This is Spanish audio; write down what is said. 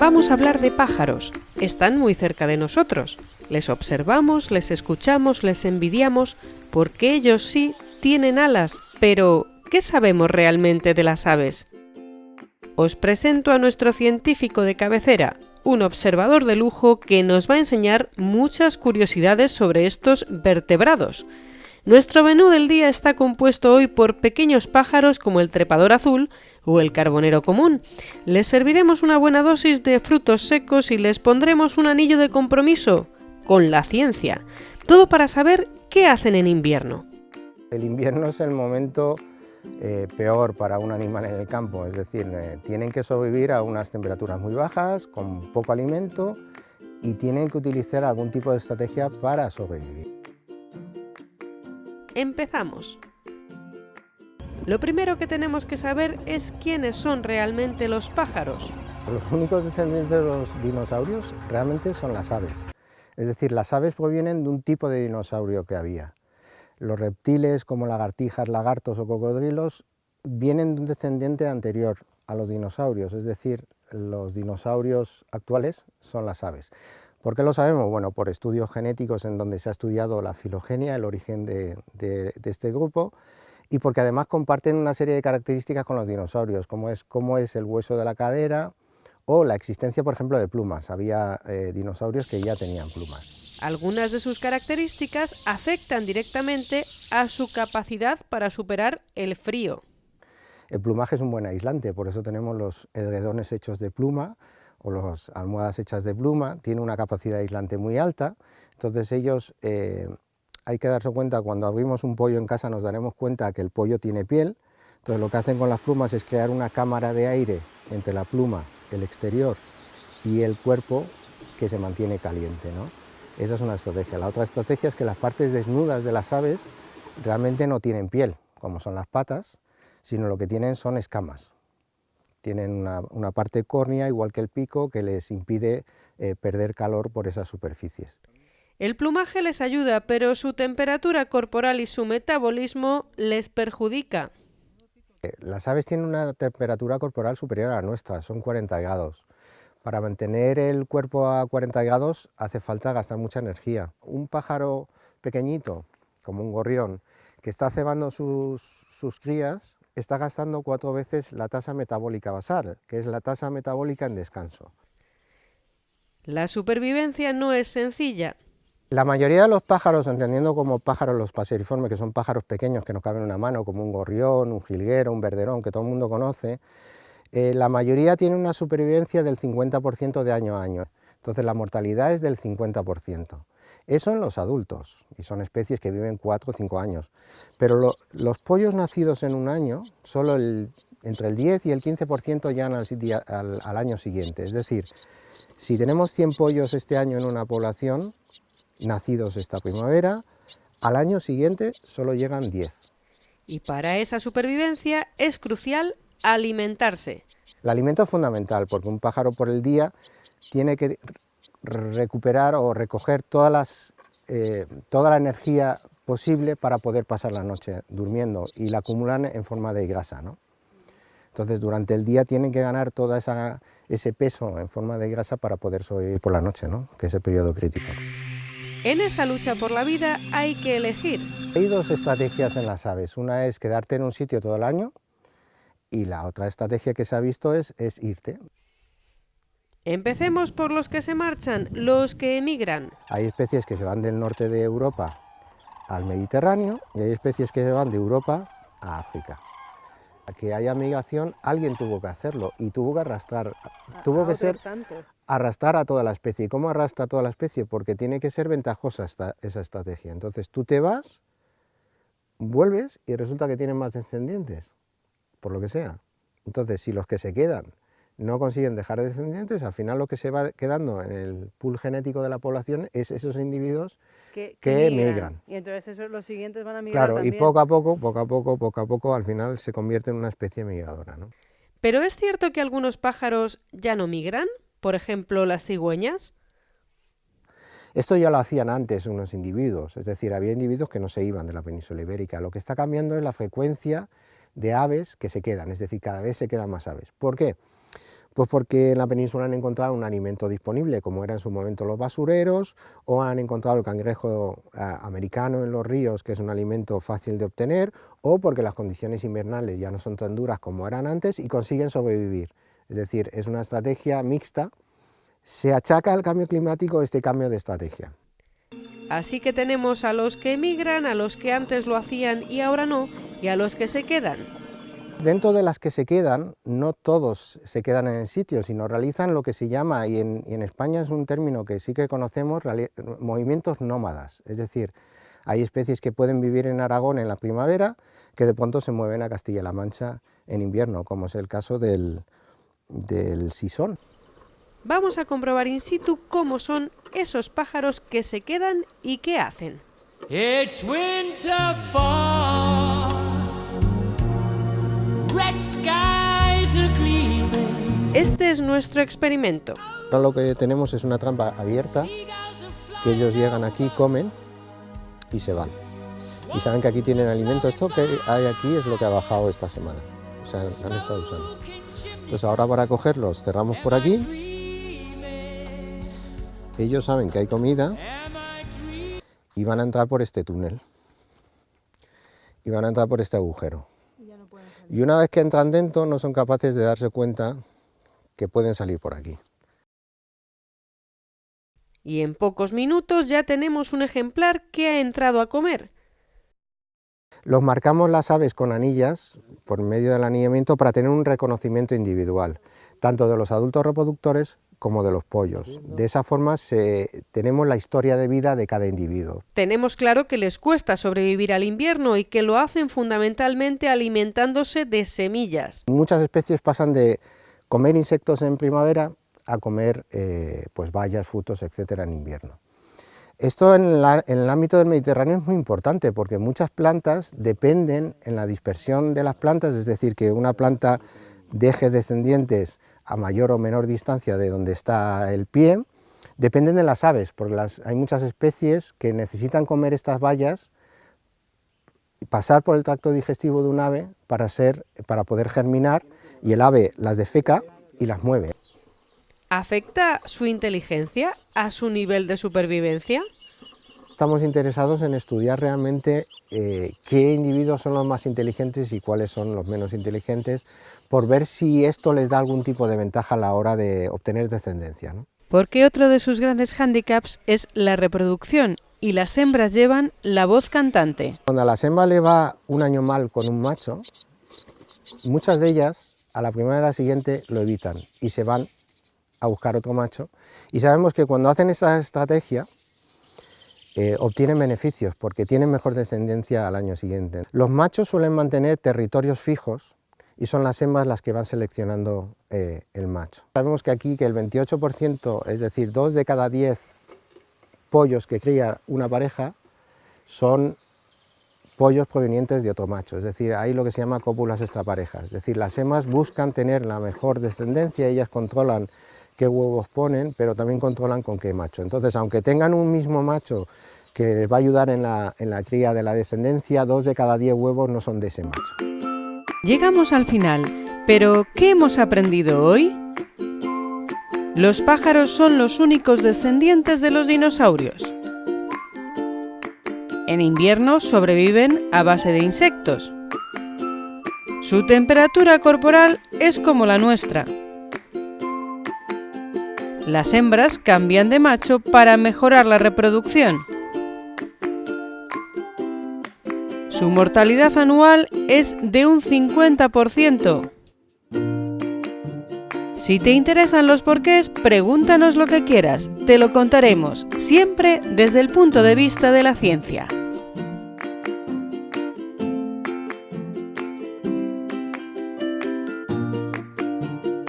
Vamos a hablar de pájaros. Están muy cerca de nosotros. Les observamos, les escuchamos, les envidiamos, porque ellos sí tienen alas. Pero, ¿qué sabemos realmente de las aves? Os presento a nuestro científico de cabecera, un observador de lujo que nos va a enseñar muchas curiosidades sobre estos vertebrados. Nuestro menú del día está compuesto hoy por pequeños pájaros como el trepador azul o el carbonero común. Les serviremos una buena dosis de frutos secos y les pondremos un anillo de compromiso con la ciencia. Todo para saber qué hacen en invierno. El invierno es el momento peor para un animal en el campo, es decir, tienen que sobrevivir a unas temperaturas muy bajas, con poco alimento y tienen que utilizar algún tipo de estrategia para sobrevivir. Empezamos. Lo primero que tenemos que saber es quiénes son realmente los pájaros. Los únicos descendientes de los dinosaurios realmente son las aves. Es decir, las aves provienen de un tipo de dinosaurio que había. Los reptiles como lagartijas, lagartos o cocodrilos vienen de un descendiente anterior a los dinosaurios, es decir, los dinosaurios actuales son las aves. ¿Por qué lo sabemos? Bueno, por estudios genéticos en donde se ha estudiado la filogenia, el origen de este grupo, y porque además comparten una serie de características con los dinosaurios, como es el hueso de la cadera o la existencia, por ejemplo, de plumas. Había dinosaurios que ya tenían plumas. Algunas de sus características afectan directamente a su capacidad para superar el frío. El plumaje es un buen aislante, por eso tenemos los edredones hechos de pluma o las almohadas hechas de pluma. Tiene una capacidad aislante muy alta, entonces ellos, hay que darse cuenta, cuando abrimos un pollo en casa nos daremos cuenta que el pollo tiene piel. Entonces lo que hacen con las plumas es crear una cámara de aire entre la pluma, el exterior y el cuerpo, que se mantiene caliente, ¿no? Esa es una estrategia. La otra estrategia es que las partes desnudas de las aves realmente no tienen piel, como son las patas, sino lo que tienen son escamas. Tienen una parte córnea, igual que el pico, que les impide perder calor por esas superficies. El plumaje les ayuda, pero su temperatura corporal y su metabolismo les perjudica. Las aves tienen una temperatura corporal superior a la nuestra, son 40 grados. Para mantener el cuerpo a 40 grados hace falta gastar mucha energía. Un pájaro pequeñito, como un gorrión, que está cebando sus crías, está gastando 4 veces la tasa metabólica basal, que es la tasa metabólica en descanso. La supervivencia no es sencilla. La mayoría de los pájaros, entendiendo como pájaros los paseriformes, que son pájaros pequeños que nos caben en una mano, como un gorrión, un jilguero, un verderón, que todo el mundo conoce, la mayoría tiene una supervivencia del 50% de año a año. Entonces la mortalidad es del 50%. Eso en los adultos, y son especies que viven 4 o 5 años. Pero los pollos nacidos en un año, solo entre el 10 y el 15% llegan al año siguiente. Es decir, si tenemos 100 pollos este año en una población, nacidos esta primavera, al año siguiente solo llegan 10. Y para esa supervivencia es crucial alimentarse. El alimento es fundamental porque un pájaro por el día tiene que recuperar o recoger toda la energía posible para poder pasar la noche durmiendo, y la acumulan en forma de grasa, ¿no? Entonces durante el día tienen que ganar todo ese peso en forma de grasa para poder sobrevivir por la noche, ¿no? Que es el periodo crítico. En esa lucha por la vida hay que elegir. Hay dos estrategias en las aves. Una es quedarte en un sitio todo el año, y la otra estrategia que se ha visto es irte. Empecemos por los que se marchan, los que emigran. Hay especies que se van del norte de Europa al Mediterráneo y hay especies que se van de Europa a África. Para que haya migración, alguien tuvo que hacerlo y tuvo que arrastrar, arrastrar a toda la especie. ¿Y cómo arrastra a toda la especie? Porque tiene que ser ventajosa esa estrategia. Entonces tú te vas, vuelves y resulta que tienen más descendientes, por lo que sea. Entonces, si los que se quedan no consiguen dejar descendientes, al final lo que se va quedando en el pool genético de la población es esos individuos que emigran. Y entonces los siguientes van a migrar. Claro, también. Y poco a poco, al final se convierte en una especie migradora, ¿no? ¿Pero es cierto que algunos pájaros ya no migran? Por ejemplo, las cigüeñas. Esto ya lo hacían antes unos individuos, es decir, había individuos que no se iban de la península ibérica. Lo que está cambiando es la frecuencia de aves que se quedan, es decir, cada vez se quedan más aves. ¿Por qué? Pues porque en la península han encontrado un alimento disponible, como eran en su momento los basureros, o han encontrado el cangrejo americano en los ríos, que es un alimento fácil de obtener, o porque las condiciones invernales ya no son tan duras como eran antes y consiguen sobrevivir. Es decir, es una estrategia mixta. Se achaca al cambio climático este cambio de estrategia. Así que tenemos a los que emigran, a los que antes lo hacían y ahora no, y a los que se quedan. Dentro de las que se quedan, no todos se quedan en el sitio, sino realizan lo que se llama, y en España es un término que sí que conocemos, movimientos nómadas. Es decir, hay especies que pueden vivir en Aragón en la primavera, que de pronto se mueven a Castilla-La Mancha en invierno, como es el caso del sisón. Vamos a comprobar in situ cómo son esos pájaros que se quedan y qué hacen. It's winter fall, red skies are gleaming. Este es nuestro experimento. Ahora lo que tenemos es una trampa abierta, que ellos llegan aquí, comen y se van. Y saben que aquí tienen alimento. Esto que hay aquí es lo que ha bajado esta semana. O sea, han estado usando. Entonces ahora para cogerlos cerramos por aquí. Ellos saben que hay comida y van a entrar por este túnel. Y van a entrar por este agujero. Y una vez que entran dentro no son capaces de darse cuenta que pueden salir por aquí. Y en pocos minutos ya tenemos un ejemplar que ha entrado a comer. Los marcamos las aves con anillas por medio del anillamiento para tener un reconocimiento individual, tanto de los adultos reproductores como de los pollos. De esa forma tenemos la historia de vida de cada individuo. Tenemos claro que les cuesta sobrevivir al invierno y que lo hacen fundamentalmente alimentándose de semillas. Muchas especies pasan de comer insectos en primavera a comer pues bayas, frutos, etcétera, en invierno. Esto en el ámbito del Mediterráneo es muy importante porque muchas plantas dependen en la dispersión de las plantas, es decir, que una planta deje descendientes a mayor o menor distancia de donde está el pie, dependen de las aves, porque hay muchas especies que necesitan comer estas bayas, pasar por el tracto digestivo de un ave para poder germinar, y el ave las defeca y las mueve. ¿Afecta su inteligencia a su nivel de supervivencia? Estamos interesados en estudiar realmente qué individuos son los más inteligentes y cuáles son los menos inteligentes, por ver si esto les da algún tipo de ventaja a la hora de obtener descendencia, ¿no? Porque otro de sus grandes hándicaps es la reproducción, y las hembras llevan la voz cantante. Cuando a las hembras le va un año mal con un macho, muchas de ellas a la primavera siguiente lo evitan y se van a buscar otro macho, y sabemos que cuando hacen esa estrategia obtienen beneficios porque tienen mejor descendencia al año siguiente. Los machos suelen mantener territorios fijos y son las hembras las que van seleccionando el macho. Sabemos que aquí que el 28%, es decir, 2 de cada 10 pollos que cría una pareja son pollos provenientes de otro macho, es decir, hay lo que se llama cópulas extraparejas, es decir, las hembras buscan tener la mejor descendencia, ellas controlan qué huevos ponen, pero también controlan con qué macho. Entonces, aunque tengan un mismo macho que les va a ayudar en la cría de la descendencia, 2 de cada 10 huevos no son de ese macho. Llegamos al final, pero ¿qué hemos aprendido hoy? Los pájaros son los únicos descendientes de los dinosaurios. En invierno sobreviven a base de insectos. Su temperatura corporal es como la nuestra. Las hembras cambian de macho para mejorar la reproducción. Su mortalidad anual es de un 50%. Si te interesan los porqués, pregúntanos lo que quieras. Te lo contaremos, siempre desde el punto de vista de la ciencia.